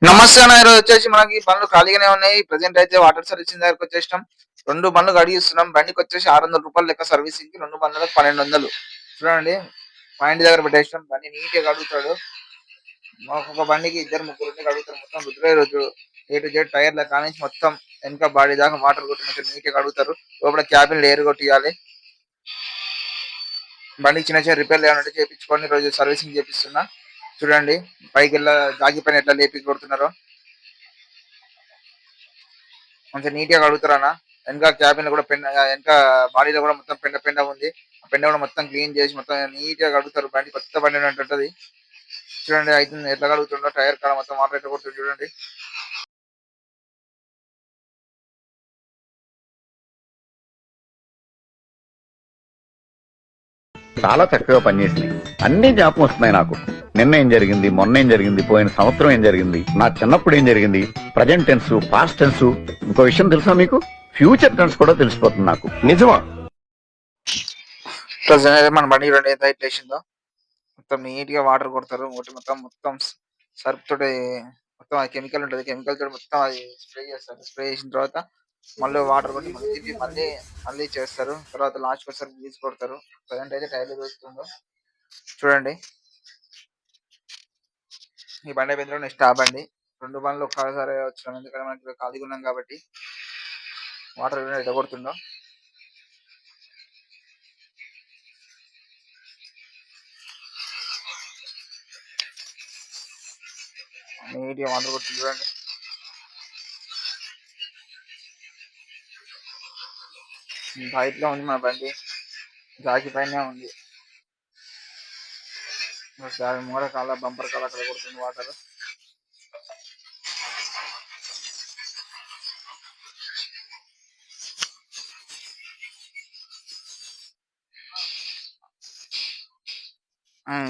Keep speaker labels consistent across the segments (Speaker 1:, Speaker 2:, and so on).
Speaker 1: నమస్తే అన్న. ఈరోజు వచ్చేసి మనకి బండ్లు ఖాళీగానే ఉన్నాయి. ప్రెజెంట్ అయితే వాటర్ సర్వీసింగ్ దగ్గరికి వచ్చేసినాం. 2 బండ్లు కడిగిస్తున్నాం. బండికొచ్చేసి రూ. 600 లెక్క సర్వీసింగ్‌కి, 2 బండ్లకు 1200. చూడండి, పాయింట్ దగ్గర పెట్టేసినాం. బండి నీట్‌గా కడుగుతాడు. ఒక్కొక్క బండికి ఇద్దరు ముగ్గురుండి కడుగుతారు. మొత్తం రుద్దుడే రుద్దుడు. ఏ టు జెడ్ టైర్‌ల కానించి మొత్తం వెనక బాడీ దాకా వాటర్ కొట్టి మంచిగా నీట్‌గా కడుగుతారు. లోపల క్యాబిన్‌లో ఎయిర్ కొట్టియాలి. బండికి చిన్న చిన్న రిపేర్లు ఏమైనా ఉంటే చేపించుకొని ఈరోజు సర్వీసింగ్ చేపిస్తున్నా. చూడండి, పైకెళ్ళ జాగి పైన ఎట్లా లేపి కొడుతున్నారో. మంచిగా నీట్‌గా కడుగుతారన్న. వెనక క్యాబిన్ కూడా వెనక బాడీలో కూడా మొత్తం పెండ పెండ ఉంది. ఆ పెండ కూడా మొత్తం క్లీన్ చేసి మొత్తం నీట్‌గా కడుగుతారు. బండి కొత్త బండి ఉన్నట్టుంటది. చూడండి అయితుంది ఎట్లా కడుగుతుండో. టైర్ కాడ మొత్తం వాటర్ ఎట్లా కొడుతుందో చూడండి.
Speaker 2: చాలా చక్కగా పనిచేసినాయి. అన్ని జ్ఞాపకం వస్తున్నాయి నాకు. నిన్న ఏం జరిగింది, మొన్న ఏం జరిగింది, పోయిన సంవత్సరం ఏం జరిగింది, నా చిన్నప్పుడు ఏం జరిగింది, ప్రజెంట్ టెన్స్, పాస్ట్ టెన్స్. ఇంకో విషయం తెలుసా మీకు? ఫ్యూచర్ టెన్స్ కూడా తెలిసిపోతుంది నాకు.
Speaker 3: నిజమా?
Speaker 1: ప్రజెంట్ అయితే మన బండి చూడండి ఎంత ఇట్లా వేసిందో. మొత్తం నీట్‌గా వాటర్ కొడతారు. ఒకటి మొత్తం మొత్తం సర్ఫ్ తోటి మొత్తం అది కెమికల్ ఉంటది. కెమికల్ తోటి మొత్తం అది స్ప్రే చేస్తారు. స్ప్రే చేసిన తర్వాత మళ్ళీ వాటర్ కొట్టి మళ్ళీ తిప్పి మళ్ళీ మళ్ళీ చేస్తారు. తర్వాత లాస్ట్‌కి వచ్చేసరికి గ్రీస్ కొడతారు. ప్రెజెంట్ అయితే టైర్‌లు దూస్తుందో చూడండి. ఈ బండి అయిపోయిన తర్వాత నెక్స్ట్ ఆ బండి. 2 బండ్లు ఒక్కసారి వచ్చినాం. ఎందుకంటే మనకి ఖాళీగా ఉన్నాం కాబట్టి. వాటర్ ఎట్లా కొడుతుండో. నీట్‌గా వాటర్ కొడుతుంది చూడండి. హైట్‌లో ఉంది మన బండి. జాకీ పైనే ఉంది. మూల కాల బంపర్ కాల అక్కడ కొడుతుంది వాటర్.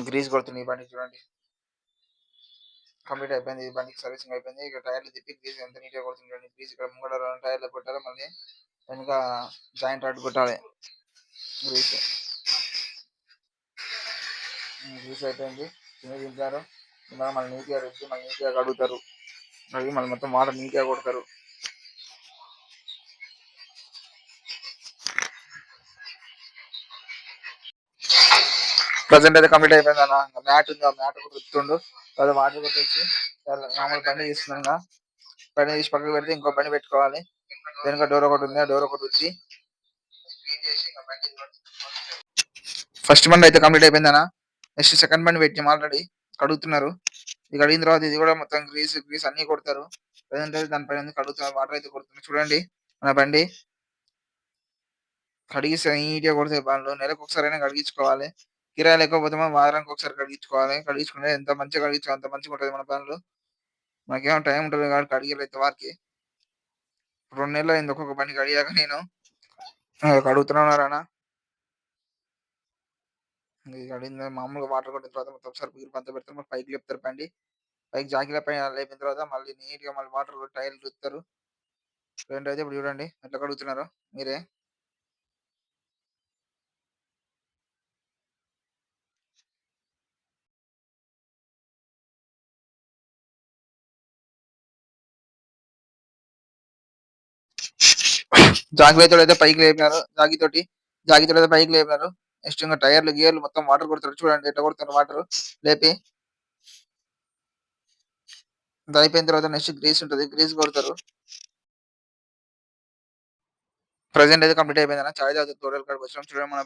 Speaker 1: గ్రీస్ కొడుతుంది ఈ బండి చూడండి. కంప్లీట్ అయిపోయింది. ఈ బండికి సర్వీసింగ్ అయిపోయింది. ఇక టైర్లు తిప్పి గ్రీస్ ఎంత నీట్‌గా కొడుతుంది చూడండి. గ్రీస్ ఇక్కడ ముంగట 2 టైర్లు కొట్టాలి. మళ్ళీ వెనక జాయింట్ రాడ్ కొట్టాలి గ్రీస్. గ్రీస్ అయిపోయింది. కింద దింపారు. మళ్ళీ నీట్‌గా రుద్ది మళ్ళీ నీట్‌గా కడుగుతారు. కడిగి మళ్ళీ మొత్తం వాటర్ నీట్‌గా కొడతారు. ప్రెజెంట్ అయితే కంప్లీట్ అయిపోయింది అన్న. మ్యాట్ ఉంది. ఆ మ్యాట్ కూడా రుద్దుతుండు. తర్వాత వాటర్ కొట్టేసి మామూలు బండి తీస్తున్నాంగా. బండి తీసి పక్కకు పెడితే ఇంకో బండి పెట్టుకోవాలి. వెనక డోర్ ఒకటి ఉంది. ఆ డోర్ ఒకటి వచ్చి ఫస్ట్ బండి అయితే కంప్లీట్ అయిపోయింది అన్న. నెక్స్ట్ సెకండ్ బండి పెట్టినాం ఆల్రెడీ. కడుగుతున్నారు. ఇది కడిగిన తర్వాత ఇది కూడా మొత్తం గ్రీస్ గ్రీస్ అన్ని కొడతారు. ప్రెజెంట్ అయితే దానిపైన కడుగుతున్నారు. వాటర్ అయితే కొడుతున్నారు చూడండి. మన బండి కడిగిస్తే నీట్‌గా కొడతాయి బండ్లు. నెలకు ఒకసారైనా కడిగించుకోవాలి. కిరాయి లేకపోతే మనం వారానికి ఒకసారి కడిగించుకోవాలి. కడిగించుకుంటే ఎంత మంచిగా కడిగించుకో అంత మంచిగా ఉంటది మన బండ్లు. మనకేమో టైం ఉంటది కాబట్టి కడిగలేదు వారికి. 2 నెలలు అయింది ఒక్కొక్క బండి కడిగాక నేను. కడుగుతున్నారన్న. ఇది కడిగిన మామూలుగా వాటర్ కొట్టిన తర్వాత మొత్తం సర్ఫ్ గిర్ఫ్ అంతా పెడతారు. మళ్ళీ పైకి లేపుతారు బండి. పైకి జాకీల పైన లేపిన తర్వాత మళ్ళీ నీట్‌గా మళ్ళీ వాటర్‌లో టైర్లు రుద్దుతారు. ప్రెజెంట్ అయితే ఇప్పుడు చూడండి ఎట్లా కడుగుతున్నారో మీరే. జాకీతోటి పైకి లేపినారు. జాకీతోటి పైకి లేపినారు. నెక్స్ట్ ఇంక టైర్లు గేర్లు మొత్తం వాటర్ కొడతారు చూడండి ఎట్లా కొడుతున్నారు వాటర్ లేపి. ఇది అయిపోయిన తర్వాత నెక్స్ట్ గ్రీస్ ఉంటది. గ్రీస్ కొడతారు. ప్రెజెంట్ అయితే కంప్లీట్ అయిపోయిందన్న. చాయ్ తాగుతూ తోటల కాడికి వచ్చినాం. చూడండి మన